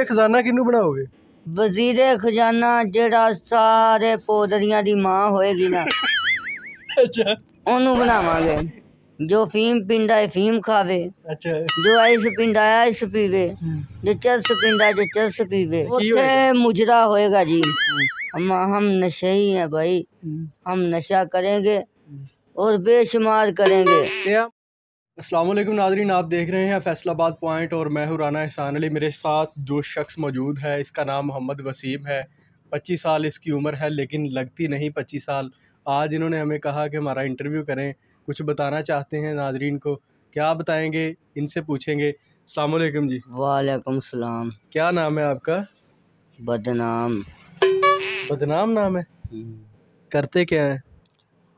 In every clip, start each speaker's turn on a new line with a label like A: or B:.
A: खजाना किनू बनाओगे?
B: वजीरे खजाना जेड़ा सारे पौधरियां दी मां होएगी ना
A: अच्छा
B: ओनू बनावांगे। जो फीम पींदा है फीम खावे,
A: अच्छा
B: जो आइस पींदा है आइस पीवे, जो चरस पींदा है जो चरस पीवे। उत्थे मुजरा होएगा जी। हम नशेई हैं भाई, हम नशा करेंगे और बेशुमार करेंगे।
A: अस्सलाम वालेकुम नाज़रीन, आप देख रहे हैं फैसलाबाद पॉइंट और मैं हूं राना एहसान अली। मेरे साथ जो शख्स मौजूद है इसका नाम मोहम्मद वसीम है। 25 साल इसकी उम्र है लेकिन लगती नहीं 25 साल। आज इन्होंने हमें कहा कि हमारा इंटरव्यू करें, कुछ बताना चाहते हैं नाज़रीन को। क्या बताएंगे इनसे पूछेंगे। अस्सलाम वालेकुम जी।
B: वालेकुम सलाम।
A: क्या नाम है आपका?
B: बदनाम।
A: बदनाम नाम है? करते क्या हैं?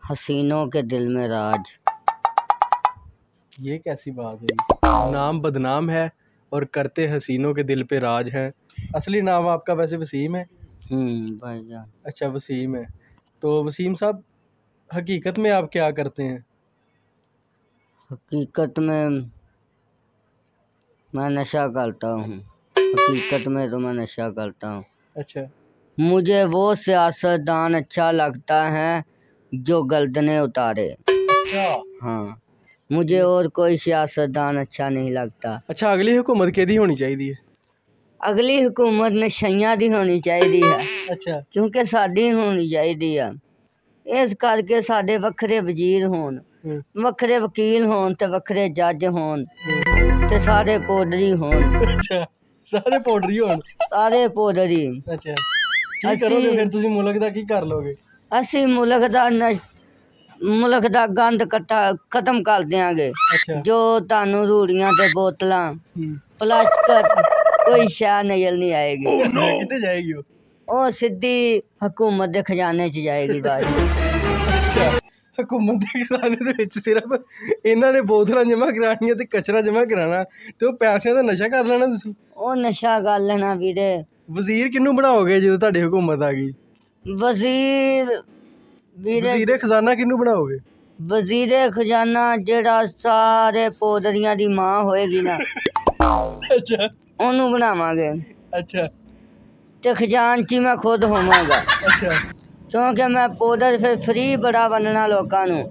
B: हसीनों के दिल में राज।
A: ये कैसी बात है? नाम बदनाम है और करते हसीनों के दिल पे राज है। असली नाम आपका वैसे वसीम है?
B: भाईजान।
A: अच्छा वसीम है। तो वसीम साहब, हकीकत में आप क्या करते हैं?
B: हकीकत में मैं नशा करता हूँ। हकीकत में तो मैं नशा करता हूँ।
A: अच्छा
B: मुझे वो सियासतदान अच्छा लगता है जो गर्दनें उतारे।
A: अच्छा
B: हाँ, मुझे और कोई सियासतदान अच्छा नहीं लगता।
A: अच्छा, अगली हुकूमत केदी होनी चाहिए?
B: अगली हुकूमत नशइयां दी होनी चाहिए है,
A: अच्छा
B: क्योंकि साडी होनी चाहिए है। इस करके साडे वक्खरे वजीर होन, वक्खरे वकील होन ते वक्खरे जज होन ते सारे पौडरी होन।
A: अच्छा सारे पौडरी होन?
B: सारे पौडरी।
A: अच्छा की करोगे फिर तुसी? मुल्क दा की कर लोगे?
B: ਅਸੀਂ ਮੁਲਕ ਦਾ ਗੰਦ ਖਤਮ ਕਰ ਦਿਆਂਗੇ। ਜੋ ਤੁਹਾਨੂੰ ਰੂੜੀਆਂ ਤੇ ਬੋਤਲਾਂ ਪਲਾਸਟਿਕ ਕੋਈ ਸ਼ੈ ਨਜ਼ਰ ਨਹੀਂ ਆਏਗੀ।
A: ਕਿੱਥੇ ਜਾਏਗੀ
B: ਉਹ ਸਿੱਧੀ ਹਕੂਮਤ ਦੇ ਖਜ਼ਾਨੇ 'ਚ ਜਾਏਗੀ ਬਾਜ।
A: ਅੱਛਾ, ਹਕੂਮਤ ਦੇ ਖਜ਼ਾਨੇ ਦੇ ਵਿੱਚ ਸਿਰਫ ਇਹਨਾਂ ਨੇ ਬੋਤਲਾਂ ਜਮ੍ਹਾਂ ਕਰਾਉਣੀਆਂ ਤੇ ਕਚਰਾ ਜਮ੍ਹਾਂ ਕਰਾਉਣਾ ਤੇ ਉਹ ਪੈਸਿਆਂ ਦਾ ਨਸ਼ਾ ਕਰ ਲੈਣਾ ਤੁਸੀਂ।
B: ਉਹ ਨਸ਼ਾ ਕਰ ਲੈਣਾ ਵੀਰੇ।
A: ਵਜ਼ੀਰ ਕਿਹਨੂੰ ਬਣਾਓਗੇ ਜਦੋਂ ਤੁਹਾਡੀ ਹਕੂਮਤ ਆ ਗਈ?
B: ਵਜ਼ੀਰ ਵੀਰੇ
A: ਵਜ਼ੀਰੇ ਖਜ਼ਾਨਾ ਕਿਹਨੂੰ ਬਣਾਓਗੇ?
B: ਵਜ਼ੀਰੇ ਖਜ਼ਾਨਾ ਜਿਹੜਾ ਸਾਰੇ ਪੌਦਰੀਆਂ ਦੀ ਮਾਂ ਹੋਏਗੀ ਨਾ
A: ਅੱਛਾ
B: ਉਹਨੂੰ ਬਣਾਵਾਂਗੇ।
A: ਅੱਛਾ
B: ਤੇ ਖਜ਼ਾਨਚੀ ਮੈਂ ਖੁਦ ਹੋਵਾਂਗਾ।
A: ਅੱਛਾ
B: ਕਿਉਂਕਿ ਮੈਂ ਪੌਦਰ ਫਿਰ ਫਰੀ ਬੜਾ ਵੰਡਣਾ ਲੋਕਾਂ ਨੂੰ।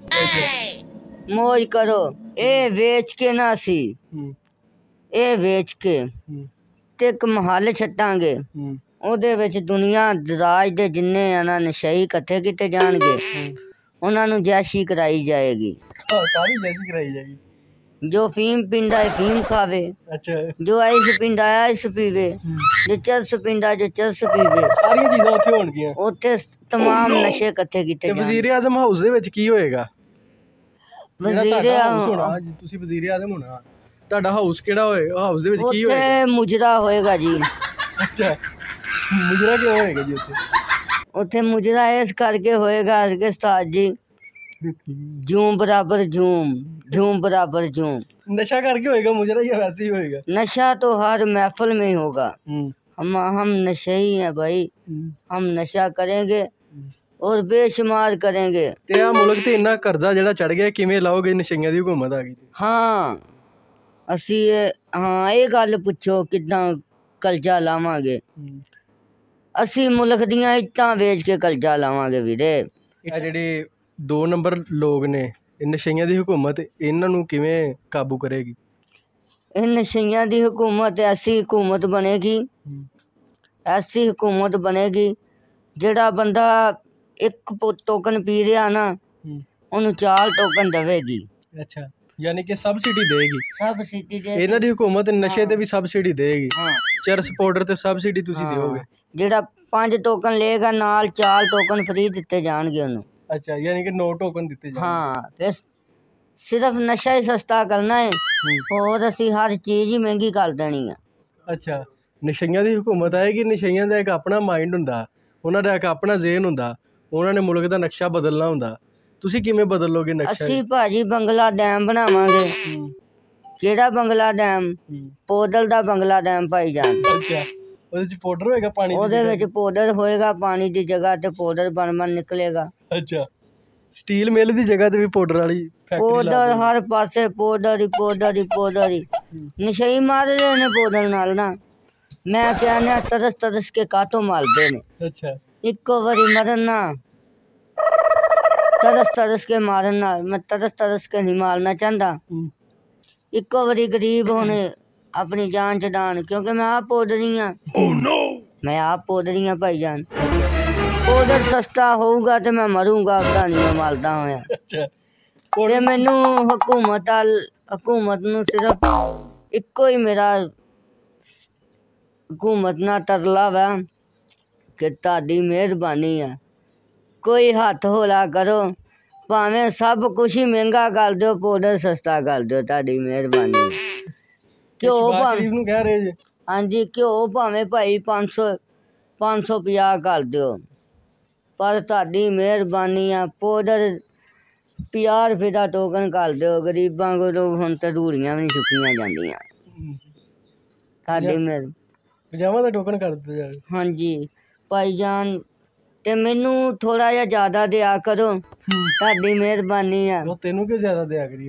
B: ਮੌਜ ਕਰੋ। ਇਹ ਵੇਚ ਕੇ ਨਾ ਅਸੀਂ ਇਹ ਵੇਚ ਕੇ ਤੇ ਇੱਕ ਮਹੱਲ ਛੱਡਾਂਗੇ। ਉਹਦੇ ਵਿੱਚ ਦੁਨੀਆ ਦਰਾਜ ਦੇ ਜਿੰਨੇ ਆ ਨਾ ਨਸ਼ਈ ਇਕੱਠੇ ਕੀਤੇ ਜਾਣਗੇ, ਉਹਨਾਂ ਨੂੰ ਜੈਸ਼ੀ ਕਰਾਈ ਜਾਏਗੀ।
A: ਕਾਹਦੀ ਜੈਸ਼ੀ ਕਰਾਈ ਜਾਏਗੀ?
B: ਜੋ ਫੀਮ ਪੀਂਦਾ ਹੈ ਫੀਮ ਖਾਵੇ,
A: ਅੱਛਾ
B: ਜੋ ਆਈਸ ਪੀਂਦਾ ਹੈ ਆਈਸ ਪੀਵੇ, ਜੋ ਚਰਸ ਪੀਂਦਾ ਜੋ ਚਰਸ ਪੀਵੇ।
A: ਸਾਰੀਆਂ ਚੀਜ਼ਾਂ ਉੱਥੇ ਹੋਣਗੀਆਂ।
B: ਉੱਥੇ ਤਮਾਮ ਨਸ਼ੇ ਇਕੱਠੇ ਕੀਤੇ ਜਾਣਗੇ।
A: ਵਜ਼ੀਰ ਆਜ਼ਮ ਹਾਊਸ ਦੇ ਵਿੱਚ ਕੀ ਹੋਏਗਾ? ਤੁਸੀਂ ਵਜ਼ੀਰ ਆਜ਼ਮ ਹੋਣਾ, ਤੁਹਾਡਾ ਹਾਊਸ ਕਿਹੜਾ ਹੋਏਗਾ? ਹਾਊਸ ਦੇ ਵਿੱਚ ਕੀ ਹੋਏਗਾ?
B: ਉੱਥੇ ਮੁਜਰਾ ਹੋਏਗਾ ਜੀ।
A: ਅੱਛਾ ਮੁਜਰਾ ਕਿਉਂ ਹੋਏਗਾ ਜੀ ਉੱਥੇ? ਉੱਥੇ
B: ਮੁਜਰਾ ਇਸ ਕਰਕੇ ਹੋਏਗਾ ਕਿ ਉਸਤਾਦ ਜੀ ਜੂਮ ਬਰਾਬਰ ਜੂਮ, ਜੂਮ बराबर जूम।
A: नशा करके होएगा मुजरा या वैसे ही होएगा?
B: नशा तो हर महफिल में ही होगा। हम नशेई हैं भाई, हम नशा करेंगे और बेशुमार करेंगे।
A: ते आ मुल्क ते इन्ना कर्जा जेड़ा चढ़ गया, किवें लाओगे? नशेइयां दी हुकूमत आ गई।
B: हाँ असी हाँ ये गल पुछो किदां कर्जा लावांगे? असी मुल्क दियां इट्टां वेच के कर्जा लावांगे वीरे।
A: ਇਹ ਜਿਹੜੇ 2 ਨੰਬਰ ਲੋਕ ਨੇ, ਇਹ ਨਸ਼ਈਆਂ ਦੀ ਹੁਕੂਮਤ ਇਹਨਾਂ ਨੂੰ ਕਿਵੇਂ ਕਾਬੂ ਕਰੇਗੀ?
B: ਇਹ ਨਸ਼ਈਆਂ ਦੀ ਹੁਕੂਮਤ ਐਸੀ ਹੁਕੂਮਤ ਬਣੇਗੀ, ਐਸੀ ਹੁਕੂਮਤ ਬਣੇਗੀ ਜਿਹੜਾ ਬੰਦਾ ਇੱਕ ਟੋਕਨ ਪੀ ਰਿਹਾ ਨਾ ਉਹਨੂੰ 4 ਟੋਕਨ ਦੇਵੇਗੀ। ਅੱਛਾ,
A: ਯਾਨੀ ਕਿ ਸਬਸਿਡੀ ਦੇਗੀ।
B: ਸਬਸਿਡੀ ਦੇ
A: ਇਹਨਾਂ ਦੀ ਹੁਕੂਮਤ ਨਸ਼ੇ ਤੇ ਵੀ ਸਬਸਿਡੀ ਦੇਗੀ। ਚਰਸ ਪਾਊਡਰ ਤੇ ਸਬਸਿਡੀ ਤੁਸੀਂ ਦਿਓਗੇ।
B: ਜਿਹੜਾ 5 ਟੋਕਨ ਲਏਗਾ ਨਾਲ 4 ਟੋਕਨ ਫ੍ਰੀ ਦਿੱਤੇ ਜਾਣਗੇ ਉਹਨੂੰ।
A: ਅੱਛਾ, ਯਾਨੀ ਕਿ 9 ਟੋਕਨ ਦਿੱਤੇ ਜਾਣਗੇ।
B: ਹਾਂ, ਫਿਰ ਸਿਰਫ ਨਸ਼ਾ ਹੀ ਸਸਤਾ ਕਰਨਾ ਹੈ, ਹੋਰ ਅਸੀਂ ਹਰ ਚੀਜ਼ ਹੀ ਮਹਿੰਗੀ ਕਰ ਦੇਣੀ ਆ।
A: ਅੱਛਾ, ਨਸ਼ਈਆਂ ਦੀ ਹੁਕੂਮਤ ਆਏਗੀ। ਨਸ਼ਈਆਂ ਦਾ ਇੱਕ ਆਪਣਾ ਮਾਈਂਡ ਹੁੰਦਾ, ਉਹਨਾਂ ਦਾ ਇੱਕ ਆਪਣਾ ਜ਼ੇਨ ਹੁੰਦਾ, ਉਹਨਾਂ ਨੇ ਮੁਲਕ ਦਾ ਨਕਸ਼ਾ ਬਦਲਣਾ ਹੁੰਦਾ। ਤੁਸੀਂ ਕਿਵੇਂ ਬਦਲੋਗੇ ਨਕਸ਼ਾ?
B: ਅਸੀਂ ਭਾਜੀ ਬੰਗਲਾ ਡੈਮ ਬਣਾਵਾਂਗੇ। ਕਿਹੜਾ ਬੰਗਲਾ ਡੈਮ? ਪੌਡਰ ਦਾ ਬੰਗਲਾ ਡੈਮ ਭਾਈ ਜਾਨ।
A: ਅੱਛਾ, ਉਹਦੇ ਚ ਪਾਊਡਰ ਹੋਏਗਾ ਪਾਣੀ?
B: ਉਹਦੇ ਵਿੱਚ ਪਾਊਡਰ ਹੋਏਗਾ, ਪਾਣੀ ਦੀ ਜਗ੍ਹਾ ਤੇ ਪਾਊਡਰ ਬਣ ਨਿਕਲੇਗਾ।
A: ਅੱਛਾ, ਸਟੀਲ ਮਿਲ ਦੀ ਜਗ੍ਹਾ ਤੇ ਵੀ ਪਾਊਡਰ ਵਾਲੀ ਫੈਕਟਰੀ?
B: ਪਾਊਡਰ ਹਰ ਪਾਸੇ ਪਾਊਡਰ ਹੀ ਪਾਊਡਰ ਹੀ ਪਾਊਡਰ ਹੀ। ਨਸ਼ਈ ਮਾਰ ਰਹੇ ਨੇ ਪਾਊਡਰ ਨਾਲ ਨਾ। मैं कहना तरस तरस के कातों मारते ने।
A: अच्छा
B: इको बारी मरन ना, तरस तरस के मारना, मैं तरस तरस के नहीं मारना चाहता। इको बारी गरीब होने अपनी जान छडान, क्योंकि मैं आप पौधरी हाँ। मैं आप पौधरी हाँ भाईजान। पाउडर सस्ता होगा तो मैं मरूंगा, कहानी में मारदा होया। ते मैनू हुकूमत नू सिर्फ इको ही मेरा हुकूमत ना तरला वा कि ताड़ी मेहरबानी है, कोई हथ हौला करो, भावें सब कुछ ही महंगा कर दो, पाउडर सस्ता कर दो, ताड़ी मेहरबानी है। घ्यो भावें, हाँ जी, घ्यो भावें भाई 550 कर दो, पर ताड़ी मेहरबानी है। पाउडर 50 रुपए का टोकन कर दो, गरीबां कोलों हुण ते धूड़ियां भी नहीं चुकियां जांदियां। ताड़ी मेहर
A: 50 ਦਾ ਟੋਕਨ ਕਰ ਦਿੱਤਾ ਜਾਵੇ।
B: हाँ जी भाईजान, ते मैनू थोड़ा जिहा ज़्यादा दिया करो, ताड़ी मेहरबानी है।
A: ਉਹ ਤੈਨੂੰ ਕਿਉਂ ਜ਼ਿਆਦਾ ਦਿਆ ਕਰੀ?